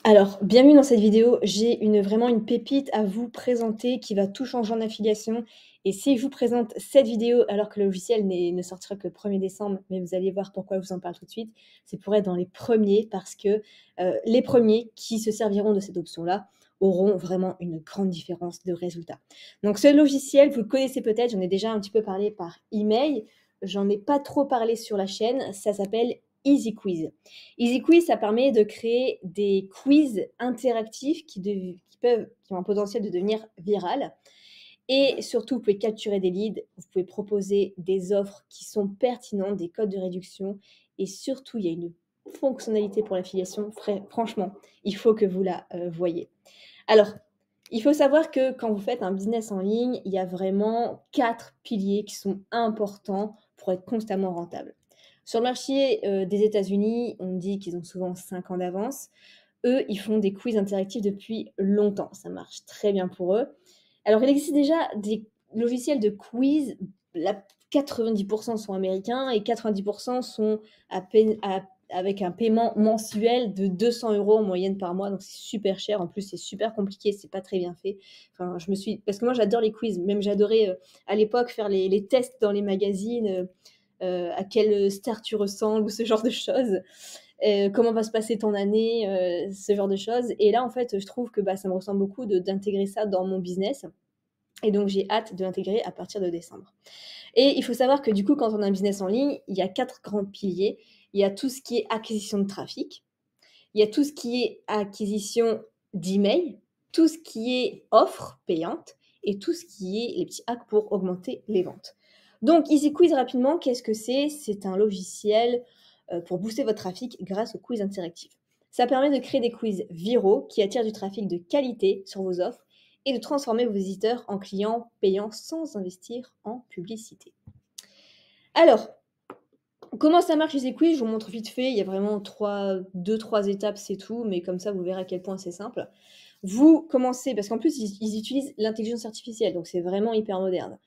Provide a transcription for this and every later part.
Alors, bienvenue dans cette vidéo. J'ai vraiment une pépite à vous présenter qui va tout changer en affiliation. Et si je vous présente cette vidéo alors que le logiciel ne sortira que le 1er décembre, mais vous allez voir pourquoi je vous en parle tout de suite, c'est pour être dans les premiers parce que les premiers qui se serviront de cette option-là auront vraiment une grande différence de résultat. Donc ce logiciel, vous le connaissez peut-être, j'en ai déjà un petit peu parlé par email, j'en ai pas trop parlé sur la chaîne, ça s'appelle Easy Quiz. Easy Quiz, ça permet de créer des quiz interactifs qui ont un potentiel de devenir viral. Et surtout, vous pouvez capturer des leads, vous pouvez proposer des offres qui sont pertinentes, des codes de réduction. Et surtout, il y a une fonctionnalité pour l'affiliation. Franchement, il faut que vous la voyez. Alors, il faut savoir que quand vous faites un business en ligne, il y a vraiment 4 piliers qui sont importants pour être constamment rentable. Sur le marché des États-Unis, on dit qu'ils ont souvent 5 ans d'avance. Eux, ils font des quiz interactifs depuis longtemps. Ça marche très bien pour eux. Alors, il existe déjà des logiciels de quiz. 90% sont américains et 90% sont avec un paiement mensuel de 200 € en moyenne par mois. Donc, c'est super cher. En plus, c'est super compliqué. C'est pas très bien fait. Enfin, parce que moi, j'adore les quiz. Même j'adorais à l'époque faire les tests dans les magazines. À quelle star tu ressembles ou ce genre de choses. Comment va se passer ton année, ce genre de choses. Et là, en fait, je trouve que ça me ressemble beaucoup d'intégrer ça dans mon business. Et donc, j'ai hâte de l'intégrer à partir de décembre. Et il faut savoir que du coup, quand on a un business en ligne, il y a 4 grands piliers. Il y a tout ce qui est acquisition de trafic, il y a tout ce qui est acquisition d'emails, tout ce qui est offre payante et tout ce qui est les petits hacks pour augmenter les ventes. Donc, Easy Quiz, rapidement, qu'est-ce que c'est? C'est un logiciel pour booster votre trafic grâce aux quiz interactifs. Ça permet de créer des quiz viraux qui attirent du trafic de qualité sur vos offres et de transformer vos visiteurs en clients payants sans investir en publicité. Alors, comment ça marche les quiz? Je vous montre vite fait. Il y a vraiment 2-3 étapes, c'est tout, mais comme ça, vous verrez à quel point c'est simple. Vous commencez, parce qu'en plus, ils utilisent l'intelligence artificielle, donc c'est vraiment hyper moderne.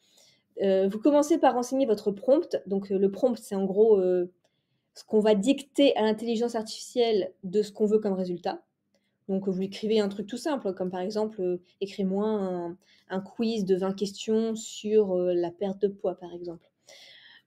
Vous commencez par renseigner votre prompt. Donc, le prompt, c'est en gros ce qu'on va dicter à l'intelligence artificielle de ce qu'on veut comme résultat. Donc, vous écrivez un truc tout simple, comme par exemple, écris-moi un quiz de 20 questions sur la perte de poids, par exemple.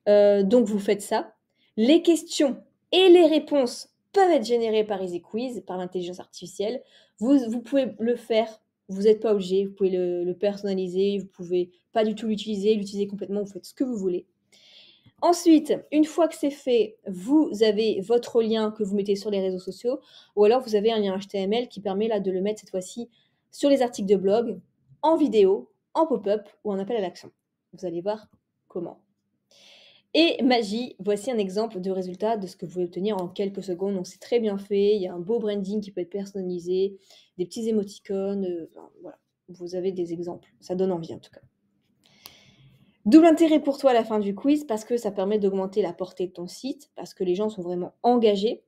Donc vous faites ça. Les questions et les réponses peuvent être générées par Easy Quiz, par l'intelligence artificielle. Vous pouvez le faire, vous n'êtes pas obligé, vous pouvez le personnaliser, vous pouvez pas du tout l'utiliser complètement, vous faites ce que vous voulez. Ensuite, une fois que c'est fait, vous avez votre lien que vous mettez sur les réseaux sociaux ou alors vous avez un lien HTML qui permet là de le mettre cette fois-ci sur les articles de blog, en vidéo, en pop-up ou en appel à l'action. Vous allez voir comment. Et magie, voici un exemple de résultat de ce que vous pouvez obtenir en quelques secondes. Donc c'est très bien fait, il y a un beau branding qui peut être personnalisé, des petits émoticônes, enfin, voilà. Vous avez des exemples, ça donne envie en tout cas. Double intérêt pour toi à la fin du quiz parce que ça permet d'augmenter la portée de ton site, parce que les gens sont vraiment engagés.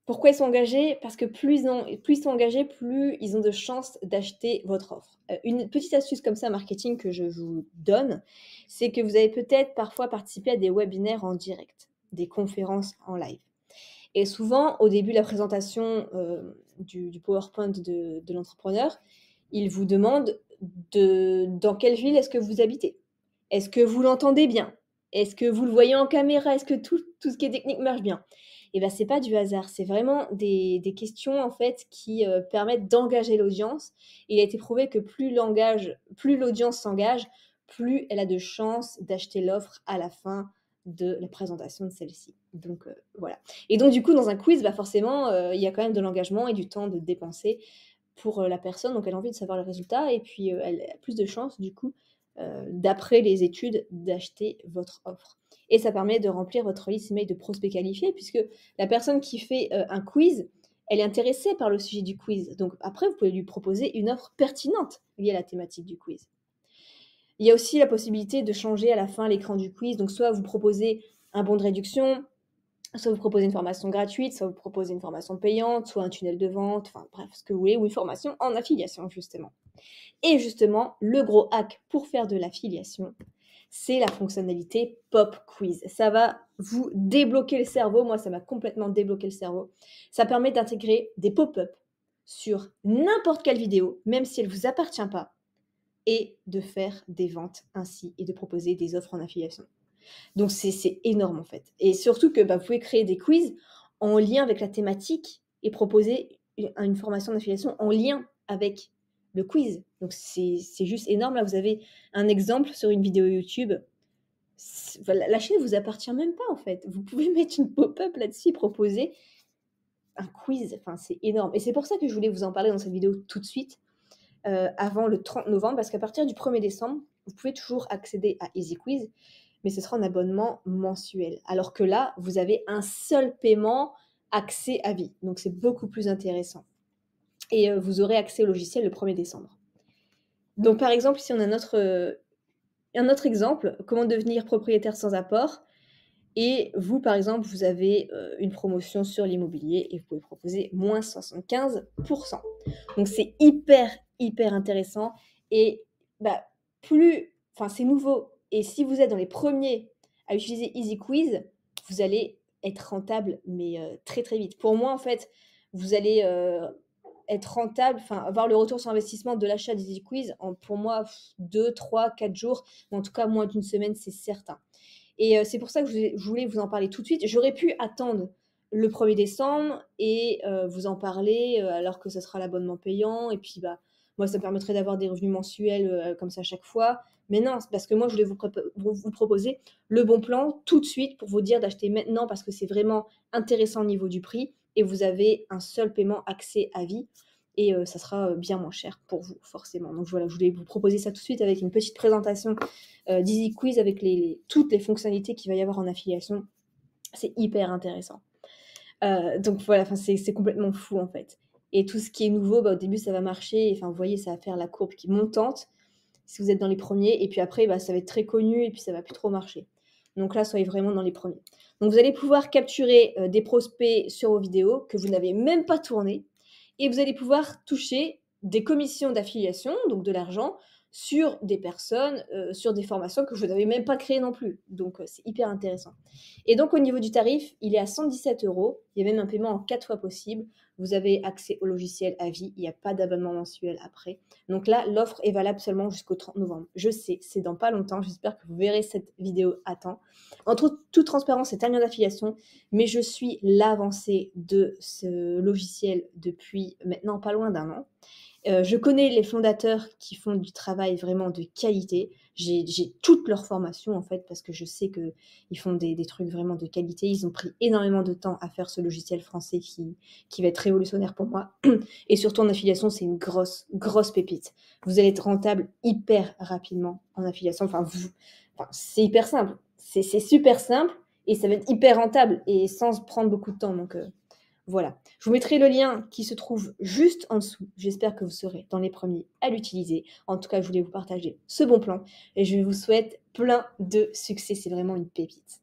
Pourquoi ils sont engagés? Parce que plus ils sont engagés, plus ils ont de chances d'acheter votre offre. Une petite astuce comme ça marketing que je vous donne, c'est que vous avez peut-être parfois participé à des webinaires en direct, des conférences en live. Et souvent, au début de la présentation du PowerPoint de l'entrepreneur, il vous demande dans quelle ville est-ce que vous habitez? Est-ce que vous l'entendez bien? Est-ce que vous le voyez en caméra? Est-ce que tout ce qui est technique marche bien? Et c'est pas du hasard, c'est vraiment des questions en fait qui permettent d'engager l'audience. Il a été prouvé que plus l'audience s'engage, plus elle a de chances d'acheter l'offre à la fin de la présentation de celle-ci. Donc voilà. Et donc du coup, dans un quiz, forcément, il y a quand même de l'engagement et du temps de dépenser pour la personne. Donc elle a envie de savoir le résultat et puis elle a plus de chances du coup, d'après les études, d'acheter votre offre. Et ça permet de remplir votre liste email de prospects qualifiés puisque la personne qui fait un quiz, elle est intéressée par le sujet du quiz. Donc après, vous pouvez lui proposer une offre pertinente liée à la thématique du quiz. Il y a aussi la possibilité de changer à la fin l'écran du quiz. Donc soit vous proposez un bon de réduction, soit vous proposez une formation gratuite, soit vous proposez une formation payante, soit un tunnel de vente, enfin bref, ce que vous voulez, ou une formation en affiliation justement. Et justement, le gros hack pour faire de l'affiliation, c'est la fonctionnalité Pop Quiz. Ça va vous débloquer le cerveau. Moi, ça m'a complètement débloqué le cerveau. Ça permet d'intégrer des pop-up sur n'importe quelle vidéo, même si elle ne vous appartient pas, et de faire des ventes ainsi et de proposer des offres en affiliation. Donc c'est énorme en fait. Et surtout que vous pouvez créer des quiz en lien avec la thématique et proposer une formation d'affiliation en lien avec le quiz. Donc c'est juste énorme. Là, vous avez un exemple sur une vidéo YouTube. La chaîne ne vous appartient même pas en fait. Vous pouvez mettre une pop-up là-dessus et proposer un quiz. Enfin, c'est énorme. Et c'est pour ça que je voulais vous en parler dans cette vidéo tout de suite, avant le 30 novembre, parce qu'à partir du 1er décembre, vous pouvez toujours accéder à Easy Quiz, mais ce sera un abonnement mensuel. Alors que là, vous avez un seul paiement, accès à vie. Donc c'est beaucoup plus intéressant. Et vous aurez accès au logiciel le 1er décembre. Donc par exemple, ici on a un autre exemple, comment devenir propriétaire sans apport. Et vous, par exemple, vous avez une promotion sur l'immobilier et vous pouvez proposer moins 75%. Donc c'est hyper, hyper intéressant. Et c'est nouveau. Et si vous êtes dans les premiers à utiliser Easy Quiz, vous allez être rentable, mais très, très vite. Pour moi, en fait, vous allez être rentable, avoir le retour sur investissement de l'achat d'Easy Quiz en, pour moi, 2, 3, 4 jours, mais en tout cas, moins d'une semaine, c'est certain. Et c'est pour ça que je voulais vous en parler tout de suite. J'aurais pu attendre le 1er décembre et vous en parler alors que ce sera l'abonnement payant. Et puis, moi, ça me permettrait d'avoir des revenus mensuels comme ça à chaque fois. Mais non, c'est parce que moi, je voulais vous proposer le bon plan tout de suite pour vous dire d'acheter maintenant parce que c'est vraiment intéressant au niveau du prix. Et vous avez un seul paiement accès à vie. Et ça sera bien moins cher pour vous, forcément. Donc voilà, je voulais vous proposer ça tout de suite avec une petite présentation d'Easy Quiz avec toutes les fonctionnalités qu'il va y avoir en affiliation. C'est hyper intéressant. Donc voilà, c'est complètement fou en fait. Et tout ce qui est nouveau, au début ça va marcher, vous voyez, ça va faire la courbe qui est montante si vous êtes dans les premiers, et puis après ça va être très connu et puis ça va plus trop marcher. Donc là, soyez vraiment dans les premiers. Donc vous allez pouvoir capturer des prospects sur vos vidéos que vous n'avez même pas tournées, et vous allez pouvoir toucher des commissions d'affiliation, donc de l'argent, sur des personnes, sur des formations que vous n'avez même pas créées non plus. Donc c'est hyper intéressant. Et donc au niveau du tarif, il est à 117 €. Il y a même un paiement en 4 fois possible. Vous avez accès au logiciel à vie. Il n'y a pas d'abonnement mensuel après. Donc là, l'offre est valable seulement jusqu'au 30 novembre. Je sais, c'est dans pas longtemps. J'espère que vous verrez cette vidéo à temps. En toute transparence, c'est un lien d'affiliation, mais je suis l'avancée de ce logiciel depuis maintenant pas loin d'1 an. Je connais les fondateurs qui font du travail vraiment de qualité. J'ai toutes leurs formations en fait parce que je sais qu'ils font des trucs vraiment de qualité. Ils ont pris énormément de temps à faire ce logiciel français qui va être révolutionnaire pour moi. Et surtout en affiliation, c'est une grosse, grosse pépite. Vous allez être rentable hyper rapidement en affiliation. C'est hyper simple. C'est super simple et ça va être hyper rentable et sans prendre beaucoup de temps. Donc, voilà, je vous mettrai le lien qui se trouve juste en dessous. J'espère que vous serez dans les premiers à l'utiliser. En tout cas, je voulais vous partager ce bon plan et je vous souhaite plein de succès. C'est vraiment une pépite.